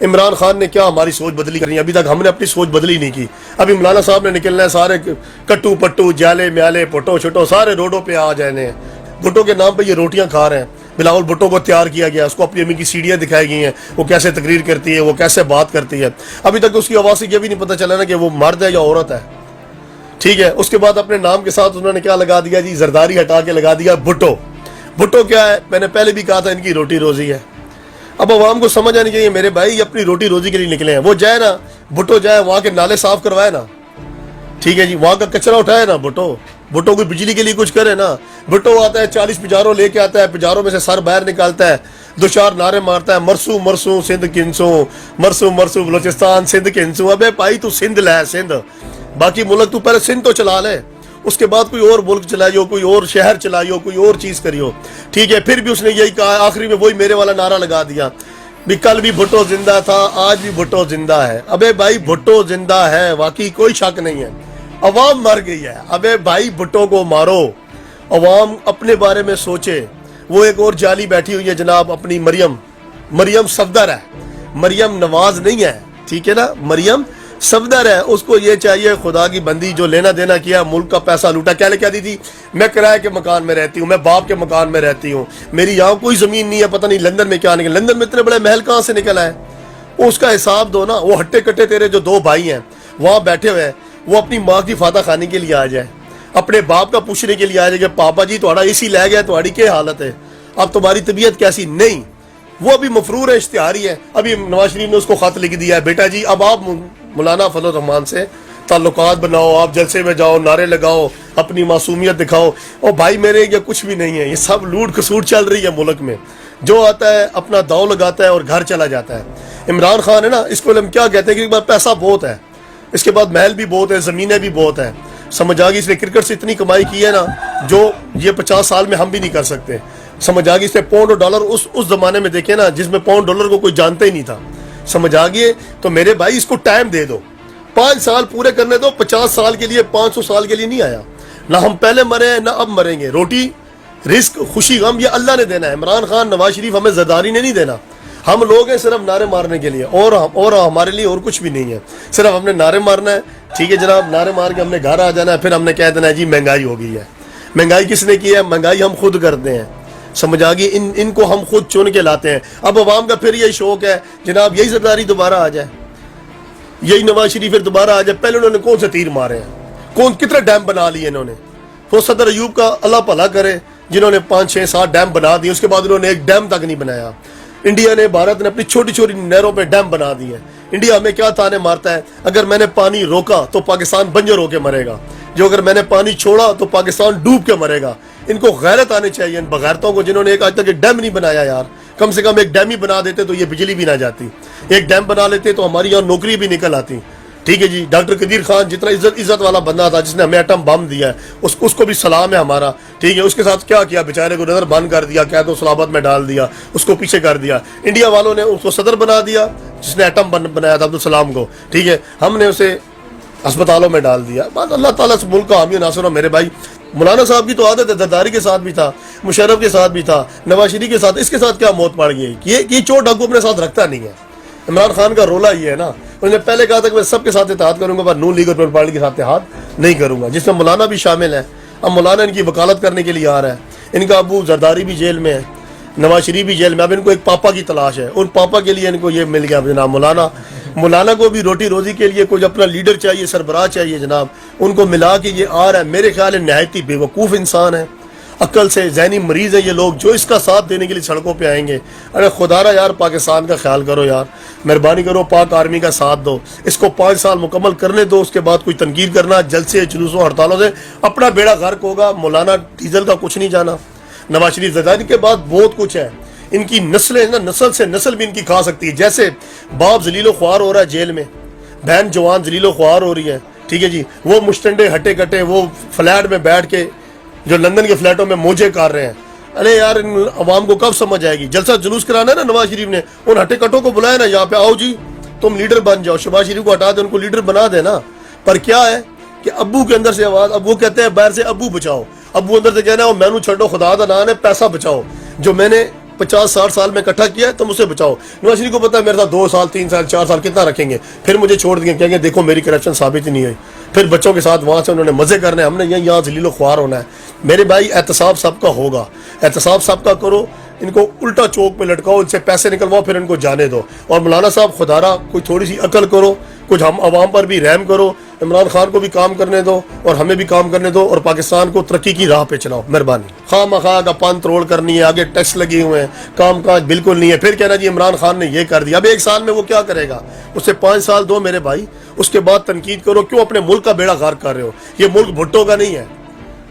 عمران خان نے کیا ہماری سوچ بدلی کرنی ہے؟ ابھی تک ہم نے اپنی سوچ بدلی نہیں کی. ابھی مولانا صاحب نے نکلنا ہے، سارے کٹو پٹو جالے میالے پٹو چھٹو سارے روڈوں پہ آ جانے ہیں. بھٹو کے نام پہ یہ روٹیاں کھا رہے ہیں. بلاول بھٹو کو تیار کیا گیا، اس کو اپنی امی کی سیڑھیاں دکھائی گئی ہیں، وہ کیسے تقریر کرتی ہے، وہ کیسے بات کرتی ہے. ابھی تک اس کی آواز سے یہ بھی نہیں پتہ چلا نا کہ وہ مرد ہے یا عورت ہے. ٹھیک ہے، اس کے بعد اپنے نام کے ساتھ انہوں نے کیا لگا دیا جی، زرداری ہٹا کے لگا دیا بھٹو. بھٹو کیا ہے؟ میں نے پہلے بھی کہا تھا ان کی روٹی روزی ہے. اب عوام کو سمجھ آنی چاہیے میرے بھائی اپنی روٹی روزی کے لیے نکلے ہیں. وہ جائے نا بھٹو، جائے وہاں کے نالے صاف کروائے نا. ٹھیک ہے جی، وہاں کا کچرا اٹھائے نا بھٹو. بھٹو کوئی بجلی کے لیے کچھ کرے نا. بھٹو آتا ہے 40 پجاروں لے کے آتا ہے، پجاروں میں سے سر باہر نکالتا ہے، دو چار نعرے مارتا ہے، مرسو مرسو سندھ کنسو، مرسو مرسو بلوچستان سندھ کنسو. ابے بھائی تو سندھ لے، سندھ باقی ملک تو پہلے سندھ تو چلا لے، اس کے بعد کوئی اور ملک چلائیو، کوئی اور شہر چلائیو، کوئی اور چیز کریو. ٹھیک ہے، پھر بھی اس نے یہی کہا، آخری میں وہی میرے والا نعرہ لگا دیا بھی کل بھی بھٹو زندہ تھا، آج بھی بھٹو زندہ ہے. ابے بھائی بھٹو زندہ ہے، واقعی کوئی شک نہیں ہے. عوام مر گئی ہے. ابے بھائی بھٹو کو مارو، عوام اپنے بارے میں سوچے. وہ ایک اور جالی بیٹھی ہوئی ہے جناب اپنی مریم صفدر ہے، مریم نواز نہیں ہے. ٹھیک ہے نا، مریم صفدر ہے. اس کو یہ چاہیے خدا کی بندی جو لینا دینا کیا، ملک کا پیسہ لوٹا. کیا دی تھی؟ میں کرائے کے مکان میں رہتی ہوں، میں باپ کے مکان میں رہتی ہوں، میری یہاں کوئی زمین نہیں ہے. پتہ نہیں لندن میں کیا نکل، لندن میں اتنے بڑے محل کہاں سے نکل آئے؟ اس کا حساب دو نا. وہ ہٹے کٹے تیرے جو دو بھائی ہیں وہاں بیٹھے ہوئے ہیں، وہ اپنی ماں کی فاتح خانی کے لیے آ جائے، اپنے باپ کا پوچھنے کے لیے آ جائے کہ پاپا جی تھوڑا اسی لے گیا، تھوڑی کیا حالت ہے، اب تمہاری طبیعت کیسی؟ نہیں، وہ ابھی مفرور ہے، اشتہاری ہے. ابھی نواز شریف نے اس کو خط لکھ دیا ہے، بیٹا جی اب آپ مولانا فضل الرحمان سے تعلقات بناؤ، آپ جلسے میں جاؤ، نعرے لگاؤ، اپنی معصومیت دکھاؤ. اور بھائی میرے یہ کچھ بھی نہیں ہے، یہ سب لوٹ کسوٹ چل رہی ہے ملک میں. جو آتا ہے اپنا داؤ لگاتا ہے اور گھر چلا جاتا ہے. عمران خان ہے نا، اس کو ہم کیا کہتے ہیں کہ پیسہ بہت ہے، اس کے بعد محل بھی بہت ہے، زمینیں بھی بہت ہیں. سمجھ آ گئی، اس نے کرکٹ سے اتنی کمائی کی ہے نا جو یہ 50 سال میں ہم بھی نہیں کر سکتے. سمجھ آ گئی، اس نے پاؤنڈ اور ڈالر اس زمانے میں دیکھے نا جس میں پاؤنڈ ڈالر کو کوئی جانتا ہی نہیں تھا. سمجھ آ گئی. تو میرے بھائی اس کو ٹائم دے دو، 5 سال پورے کرنے دو. 50 سال کے لیے 500 سال کے لیے نہیں آیا. نہ ہم پہلے مرے ہیں نہ اب مریں گے. روٹی رزق خوشی غم یہ اللہ نے دینا ہے. عمران خان نواز شریف ہمیں زرداری نے نہیں دینا. ہم لوگ ہیں صرف نعرے مارنے کے لیے، اور ہمارے لیے اور کچھ بھی نہیں ہے. صرف ہم نے نعرے مارنا ہے. ٹھیک ہے جناب، نعرے مار کے ہم نے گھر آ جانا ہے. پھر ہم نے کہہ دینا ہے جی مہنگائی ہو گئی ہے. مہنگائی کس نے کی ہے؟ مہنگائی ہم خود کرتے ہیں. سمجھ آ گئی، ان کو ہم خود چن کے لاتے ہیں. اب عوام کا پھر یہی شوق ہے جناب یہی زرداری دوبارہ آ جائے، یہی نواز شریف پھر دوبارہ آ جائے. پہلے انہوں نے کون سے تیر مارے ہیں، کتنے ڈیم بنا لیے انہوں نے. وہ صدر ایوب کا اللہ بھلا کرے جنہوں نے 5 6 7 ڈیم بنا دیے، اس کے بعد انہوں نے ایک ڈیم تک نہیں بنایا. انڈیا نے، بھارت نے اپنی چھوٹی چھوٹی نہروں پہ ڈیم بنا دیے. انڈیا ہمیں کیا تانے مارتا ہے، اگر میں نے پانی روکا تو پاکستان بنجر ہو کے مرے گا، جو اگر میں نے پانی چھوڑا تو پاکستان ڈوب کے مرے گا. ان کو غیرت آنی چاہیے، ان بغیرتوں کو جنہوں نے آج تک ایک ڈیم نہیں بنایا. یار کم سے کم ایک ڈیم ہی بنا دیتے تو یہ بجلی بھی نہ جاتی. ایک ڈیم بنا لیتے تو ہماری یہاں نوکری بھی نکل آتی. ٹھیک ہے جی، ڈاکٹر قدیر خان جتنا عزت والا بندہ تھا، جس نے ہمیں ایٹم بم دیا ہے، اس کو بھی سلام ہے ہمارا. ٹھیک ہے، اس کے ساتھ کیا کیا بیچارے کو نظر بند کر دیا، قید و صلابت میں ڈال دیا، اس کو پیچھے کر دیا. انڈیا والوں نے اس کو صدر بنا دیا جس نے ایٹم بنایا تھا، عبدالسلام کو. ٹھیک ہے، ہم نے اسے ہسپتالوں میں ڈال دیا. بات اللہ تعالیٰ سے ملک کا حامی و ناصر ہو. میرے بھائی مولانا صاحب کی تو عادت ہے، زرداری کے ساتھ بھی تھا، مشرف کے ساتھ بھی تھا، نواز شریف کے ساتھ. اس کے ساتھ کیا موت پڑ گئی؟ یہ چور ڈاکو اپنے ساتھ رکھتا نہیں ہے. عمران خان کا رولا یہ ہے نا، انہوں نے پہلے کہا تھا کہ میں سب کے ساتھ اتحاد کروں گا، پر نون لیگ اور پیپلز پارٹی کے ساتھ اتحاد نہیں کروں گا، جس میں مولانا بھی شامل ہے. اب مولانا ان کی وکالت کرنے کے لیے آ رہا ہے. ان کا ابو زرداری بھی جیل میں ہے، نواز شریف بھی جیل میں. اب ان کو ایک پاپا کی تلاش ہے، ان پاپا کے لیے ان کو یہ مل گیا جناب مولانا کو بھی روٹی روزی کے لیے کوئی اپنا لیڈر چاہیے، سربراہ چاہیے جناب. ان کو ملا کے یہ آ رہا ہے. میرے خیال ہے نہایت ہی بے وقوف انسان ہے، عقل سے ذہنی مریض ہیں یہ لوگ جو اس کا ساتھ دینے کے لیے سڑکوں پہ آئیں گے. ارے خدا را یار پاکستان کا خیال کرو یار، مہربانی کرو، پاک آرمی کا ساتھ دو. اس کو 5 سال مکمل کرنے دو، اس کے بعد کوئی تنقید کرنا جلسے جلوسوں ہڑتالوں سے اپنا بیڑا غرق ہوگا. مولانا ڈیزل کا کچھ نہیں جانا. نواز شریف زرداری کے بعد بہت کچھ ہے. ان کی نسلیں نا، نسل سے نسل بھی ان کی کھا سکتی ہے. جیسے باپ ذلیل و خوار ہو رہا ہے جیل میں، بہن جوان ذلیل و خوار ہو رہی ہے. ٹھیک ہے جی، وہ مشٹنڈے ہٹے کٹے وہ فلیٹ میں بیٹھ کے جو لندن کے فلیٹوں میں موجے کر رہے ہیں. ارے یار ان عوام کو کب سمجھ آئے گی؟ جلسہ جلوس کرانا ہے نا نواز شریف نے، ان ہٹے کٹوں کو بلایا نا یہاں پہ، آؤ جی تم لیڈر بن جاؤ. شہباز شریف کو ہٹا دے، ان کو لیڈر بنا دے نا. پر کیا ہے کہ ابو کے اندر سے آواز، اب وہ کہتے ہیں باہر سے ابو بچاؤ، ابو اندر سے کہنا ہے مینو چھڈو خدا دا نام ہے، پیسہ بچاؤ. جو میں نے 50-60 سال میں اکٹھا کیا ہے، تم اسے بچاؤ۔ نواز شریف کو پتا ہے میرے ساتھ 2 سال 3 سال 4 سال کتنا رکھیں گے، پھر مجھے چھوڑ دیں گے، کہیں گے دیکھو میری کرپشن ثابت ہی نہیں ہوئی، پھر بچوں کے ساتھ وہاں سے انہوں نے مزے کرنے، ہم نے یہاں ذلیل و خوار ہونا ہے۔ میرے بھائی احتساب سب کا ہوگا، احتساب سب کا کرو، ان کو الٹا چوک پہ لٹکاؤ، ان سے پیسے نکلواؤ، پھر ان کو جانے دو۔ اور مولانا صاحب خدارہ کوئی تھوڑی سی عقل کرو، کچھ ہم عوام پر بھی رحم کرو، عمران خان کو بھی کام کرنے دو اور ہمیں بھی کام کرنے دو، اور پاکستان کو ترقی کی راہ پہ چلاؤ، مہربانی۔ خواہ مخواہ کا پن تروڑ کرنی ہے، آگے ٹیکس لگے ہوئے ہیں، کام کاج بالکل نہیں ہے، پھر کہنا جی عمران خان نے یہ کر دیا۔ اب 1 سال میں وہ کیا کرے گا، اس سے 5 سال دو میرے بھائی، اس کے بعد تنقید کرو، کیوں اپنے ملک کا بیڑا غرق کر رہے ہو۔ یہ ملک بھٹو کا نہیں ہے،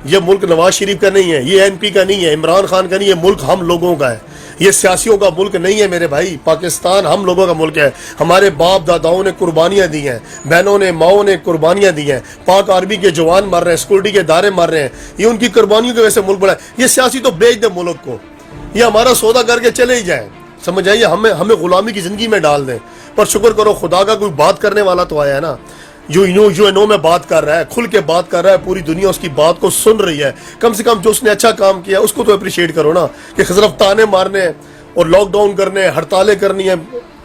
یہ ملک نواز شریف کا نہیں ہے، یہ MP کا نہیں ہے، عمران خان کا نہیں ہے، ملک ہم لوگوں کا ہے، یہ سیاسیوں کا ملک نہیں ہے میرے بھائی۔ پاکستان ہم لوگوں کا ملک ہے، ہمارے باپ داداؤں نے قربانیاں دی ہیں، بہنوں نے ماؤں نے قربانیاں دی ہیں، پاک آرمی کے جوان مر رہے ہیں، سیکورٹی کے ادارے مر رہے ہیں، یہ ان کی قربانیوں کی وجہ سے ملک بڑا ہے۔ یہ سیاسی تو بیچ دے ملک کو، یہ ہمارا سودا کر کے چلے ہی جائیں، سمجھ آئیے، ہمیں غلامی کی زندگی میں ڈال دیں۔ پر شکر کرو خدا کا کوئی بات کرنے والا تو آیا ہے نا، جو میں بات کر رہا ہے، کھل کے بات کر رہا ہے، پوری دنیا اس کی بات کو سن رہی ہے۔ کم سے کم جو اس نے اچھا کام کیا اس کو تو اپریشیٹ کرو نا، کہ صرف تانے مارنے اور لاک ڈاؤن کرنے، ہڑتالیں کرنی ہے،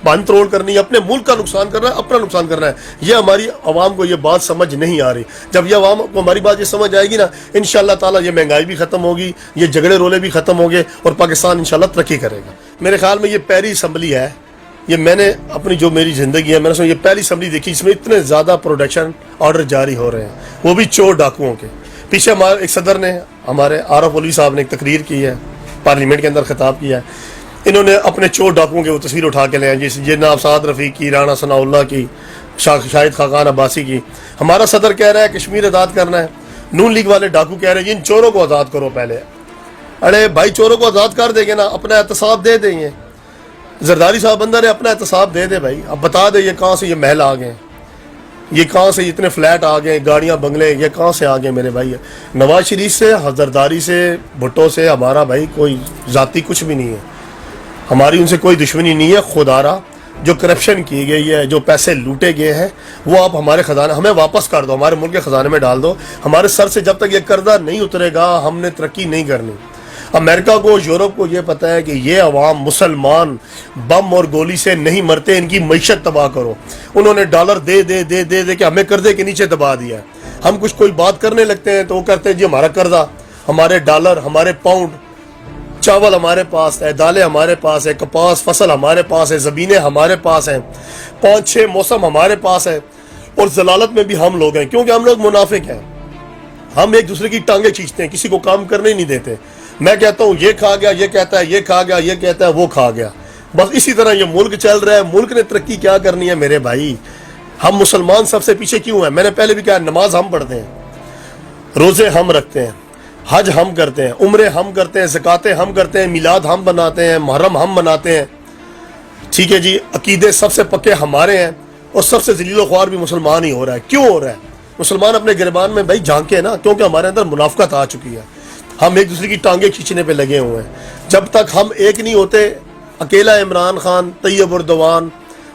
بند تروڑ کرنی ہے، اپنے ملک کا نقصان کرنا ہے، اپنا نقصان کرنا ہے۔ یہ ہماری عوام کو یہ بات سمجھ نہیں آ رہی۔ جب یہ عوام کو ہماری بات یہ سمجھ آئے گی نا، انشاءاللہ تعالیٰ یہ مہنگائی بھی ختم ہوگی، یہ جھگڑے رولے بھی ختم ہوں گے، اور پاکستان انشاءاللہ ترقی کرے گا۔ میرے خیال میں یہ پہلی اسمبلی ہے، یہ میں نے اپنی جو میری زندگی ہے میں نے سمجھا یہ پہلی اسمبلی دیکھی جس میں اتنے زیادہ پروڈکشن آرڈر جاری ہو رہے ہیں، وہ بھی چور ڈاکوؤں کے۔ پیچھے ہمارے ایک صدر نے، ہمارے عارف علوی صاحب نے ایک تقریر کی ہے، پارلیمنٹ کے اندر خطاب کیا ہے، انہوں نے اپنے چور ڈاکوؤں کے وہ تصویر اٹھا کے لے ہیں، جس جناب سعد رفیق کی، رانا ثناء اللہ کی، شاہد خاقان عباسی کی۔ ہمارا صدر کہہ رہا ہے کشمیر آزاد کرنا ہے، نون لیگ والے ڈاکو کہہ رہے ہیں ان چوروں کو آزاد کرو پہلے۔ ارے بھائی چوروں کو آزاد کر دیں گے نا، اپنا احتساب دے دیں گے۔ زرداری صاحب اندر ہے، اپنا احتساب دے دے بھائی، اب بتا دے یہ کہاں سے یہ محل آ گئے، یہ کہاں سے اتنے فلیٹ آ گئے، گاڑیاں بنگلے یہ کہاں سے آ گئے میرے بھائی۔ نواز شریف سے، زرداری سے، بھٹو سے ہمارا بھائی کوئی ذاتی کچھ بھی نہیں ہے، ہماری ان سے کوئی دشمنی نہیں ہے۔ خدارہ جو کرپشن کی گئی ہے، جو پیسے لوٹے گئے ہیں، وہ آپ ہمارے خزانے ہمیں واپس کر دو، ہمارے ملک کے خزانے میں ڈال دو۔ ہمارے سر سے جب تک یہ قرضہ نہیں اترے گا ہم نے ترقی نہیں کرنی۔ امریکہ کو، یورپ کو یہ پتہ ہے کہ یہ عوام مسلمان بم اور گولی سے نہیں مرتے، ان کی معیشت تباہ کرو۔ انہوں نے ڈالر دے دے دے دے دے کہ ہمیں قرضے کے نیچے دبا دیا ہے۔ ہم کچھ کوئی بات کرنے لگتے ہیں تو وہ کہتے ہیں جی ہمارا قرضہ، ہمارے ڈالر، ہمارے پاؤنڈ، چاول ہمارے پاس ہے، دالیں ہمارے پاس ہے، کپاس فصل ہمارے پاس ہے، زمینیں ہمارے پاس ہیں، 5-6 موسم ہمارے پاس ہے، اور ضلالت میں بھی ہم لوگ ہیں، کیونکہ ہم لوگ منافق ہیں۔ ہم ایک دوسرے کی ٹانگیں کھینچتے ہیں، کسی کو کام کرنے ہی نہیں دیتے۔ میں کہتا ہوں یہ کھا گیا، یہ کہتا ہے یہ کھا گیا، یہ کہتا ہے وہ کھا گیا، بس اسی طرح یہ ملک چل رہا ہے۔ ملک نے ترقی کیا کرنی ہے میرے بھائی؟ ہم مسلمان سب سے پیچھے کیوں ہیں؟ میں نے پہلے بھی کہا، نماز ہم پڑھتے ہیں، روزے ہم رکھتے ہیں، حج ہم کرتے ہیں، عمرے ہم کرتے ہیں، زکاتیں ہم کرتے ہیں، میلاد ہم بناتے ہیں، محرم ہم مناتے ہیں، ٹھیک ہے جی، عقیدے سب سے پکے ہمارے ہیں، اور سب سے ذلیل و خوار بھی مسلمان ہی ہو رہا ہے۔ کیوں ہو رہا ہے؟ مسلمان اپنے گربان میں بھائی جھانکے نا، کیونکہ ہمارے اندر منافقت آ چکی ہے، ہم ایک دوسرے کی ٹانگیں کھینچنے پہ لگے ہوئے ہیں۔ جب تک ہم ایک نہیں ہوتے، اکیلا عمران خان، طیب اردوان،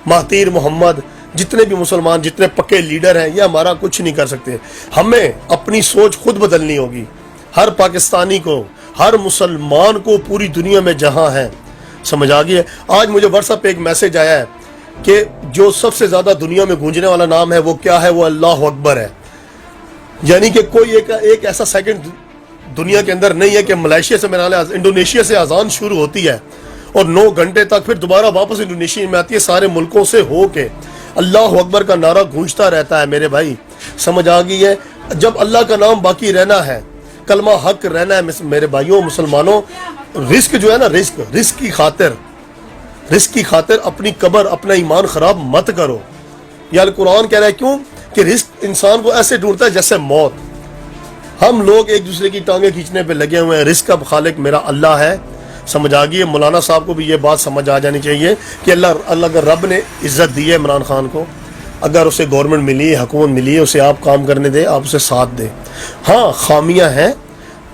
مہاتیر محمد، جتنے بھی مسلمان، جتنے پکے لیڈر ہیں، یہ ہمارا کچھ نہیں کر سکتے۔ ہمیں اپنی سوچ خود بدلنی ہوگی، ہر پاکستانی کو، ہر مسلمان کو، پوری دنیا میں جہاں ہے، سمجھ آ گئی ہے۔ آج مجھے واٹس ایپ پہ ایک میسج آیا ہے کہ جو سب سے زیادہ دنیا میں گونجنے والا نام ہے وہ کیا ہے؟ وہ اللہ اکبر ہے۔ یعنی کہ کوئی ایک ایسا سیکنڈ دنیا کے اندر نہیں ہے کہ ملائیشیا سے، میرا خیال ہے انڈونیشیا سے اذان شروع ہوتی ہے اور 9 گھنٹے تک پھر دوبارہ واپس انڈونیشیا میں آتی ہے، سارے ملکوں سے ہو کے اللہ اکبر کا نعرہ گونجتا رہتا ہے میرے بھائی، سمجھ آ گئی ہے۔ جب اللہ کا نام باقی رہنا ہے، کلمہ حق رہنا ہے میرے بھائیوں مسلمانوں، رزق جو ہے نا، رزق کی خاطر اپنی قبر، اپنا ایمان خراب مت کرو۔ یا قرآن کہہ رہا ہے کیوں کہ رزق انسان کو ایسے ڈھونڈتا ہے جیسے موت۔ ہم لوگ ایک دوسرے کی ٹانگیں کھینچنے پہ لگے ہوئے ہیں، رزق کا خالق میرا اللہ ہے، سمجھ آ گئی ہے۔ مولانا صاحب کو بھی یہ بات سمجھ آ جانی چاہیے کہ اللہ اگر رب نے عزت دی ہے عمران خان کو، اگر اسے گورنمنٹ ملی، حکومت ملی، اسے آپ کام کرنے دے، آپ اسے ساتھ دے۔ ہاں خامیاں ہیں،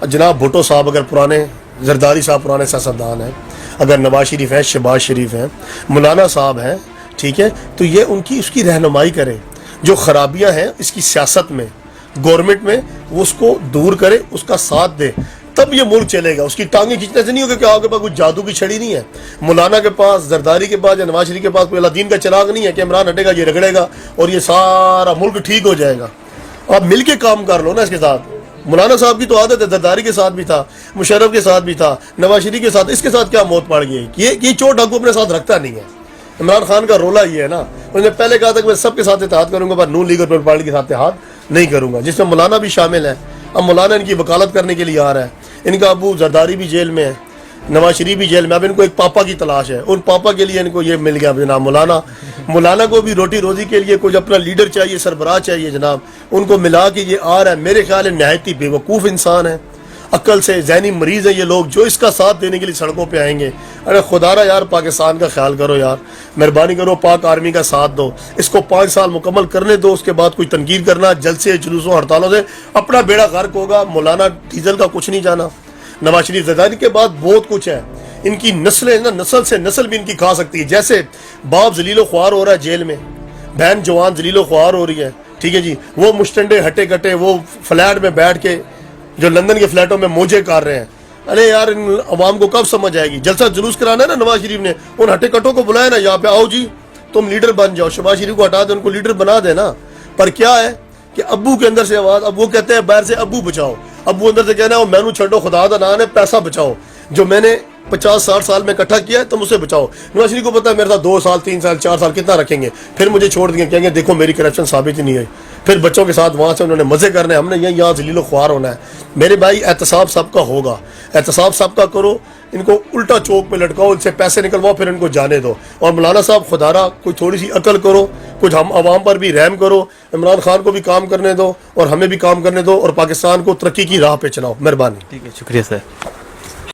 جناب بھٹو صاحب اگر پرانے، زرداری صاحب پرانے سیاستدان ہیں، اگر نواز شریف ہیں، شہباز شریف ہیں، مولانا صاحب ہیں، ٹھیک ہے، تو یہ اس کی رہنمائی کریں، جو خرابیاں ہیں اس کی سیاست میں، گورنمنٹ میں، وہ اس کو دور کرے، اس کا ساتھ دے۔ تب یہ ملک چلے گا. اس کی ٹانگیں کھینچنے سے نہیں ہوگا کہ آپ کے پاس کوئی جادو کی چھڑی نہیں ہے. مولانا کے پاس، زرداری کے پاس یا نواز شریف کے پاس کوئی اللہ دین کا چراغ نہیں ہے کہ عمران ہٹے گا یہ رگڑے گا اور یہ سارا ملک ٹھیک ہو جائے گا. آپ مل کے کام کر لو نا اس کے ساتھ. مولانا صاحب کی تو عادت ہے، زرداری کے ساتھ بھی تھا، مشرف کے ساتھ بھی تھا، نواز شریف کے ساتھ. اس کے ساتھ کیا موت پڑ گئی؟ یہ چوٹ ڈاکو اپنے ساتھ رکھتا نہیں ہے. عمران خان کا رولا یہ ہے نا، انہوں نے پہلے کہا تھا کہ میں سب کے ساتھ اتحاد کروں گا پر نون لیگ اور پیپلز پارٹی کے ساتھ اتحاد نہیں کروں گا، جس میں مولانا بھی شامل ہے. اب مولانا ان کی وکالت کرنے کے لیے آ رہا ہے. ان کا ابو زرداری بھی جیل میں ہے، نواز شریف بھی جیل میں. اب ان کو ایک پاپا کی تلاش ہے. ان پاپا کے لیے ان کو یہ مل گیا جناب مولانا. مولانا کو بھی روٹی روزی کے لیے کچھ اپنا لیڈر چاہیے، سربراہ چاہیے جناب. ان کو ملا کے یہ آ رہا ہے. میرے خیال ہے نہایت ہی بیوقوف انسان ہے، عقل سے ذہنی مریض ہیں یہ لوگ جو اس کا ساتھ دینے کے لیے سڑکوں پہ آئیں گے. ارے خدا را یار پاکستان کا خیال کرو یار، مہربانی کرو پاک آرمی کا ساتھ دو. اس کو 5 سال مکمل کرنے دو، اس کے بعد کوئی تنقید کرنا جلسے جلوسوں ہڑتالوں سے اپنا بیڑا غرق ہوگا. مولانا ڈیزل کا کچھ نہیں جانا. نواز شریف زرداری کے بعد بہت کچھ ہے. ان کی نسلیں نا، نسل سے نسل بھی ان کی کھا سکتی ہے. جیسے باپ ذلیل و خوار ہو رہا ہے جیل میں، بہن جوان ذلیل و خوار ہو رہی ہے، ٹھیک ہے جی. وہ مشٹنڈے ہٹے کٹے وہ فلیٹ میں بیٹھ کے جو لندن کے فلیٹوں میں موجے کر رہے ہیں. ارے یار ان عوام کو کب سمجھ آئے گی؟ جلسہ جلوس کرانا ہے نا نواز شریف نے، ان ہٹے کٹوں کو بلایا نا یہاں پہ، آؤ جی تم لیڈر بن جاؤ. شہباز شریف کو ہٹا دے، ان کو لیڈر بنا دے نا. پر کیا ہے کہ ابو کے اندر سے آواز، اب وہ کہتے ہیں باہر سے ابو بچاؤ، ابو اندر سے کہنا ہے میں نو چھڈو خدا دا نام ہے، پیسہ بچاؤ جو میں نے 50-60 سال میں اکٹھا کیا ہے تم اسے بچاؤ. نواز شریف کو پتا ہے میرے ساتھ 2 سال 3 سال 4 سال کتنا رکھیں گے، پھر مجھے چھوڑ دیں گے، کہیں گے دیکھو میری کرپشن ثابت ہی نہیں ہوئی. پھر بچوں کے ساتھ وہاں سے انہوں نے مزے کرنے، ہم نے یہاں ذلیل و خوار ہونا ہے. میرے بھائی احتساب سب کا ہوگا، احتساب سب کا کرو. ان کو الٹا چوک پہ لٹکاؤ، ان سے پیسے نکلواؤ، پھر ان کو جانے دو. اور مولانا صاحب خدارا کوئی تھوڑی سی عقل کرو، کچھ ہم عوام پر بھی رحم کرو. عمران خان کو بھی کام کرنے دو اور ہمیں بھی کام کرنے دو اور پاکستان کو ترقی کی راہ پہ چلاؤ. مہربانی. ٹھیک ہے، شکریہ سر.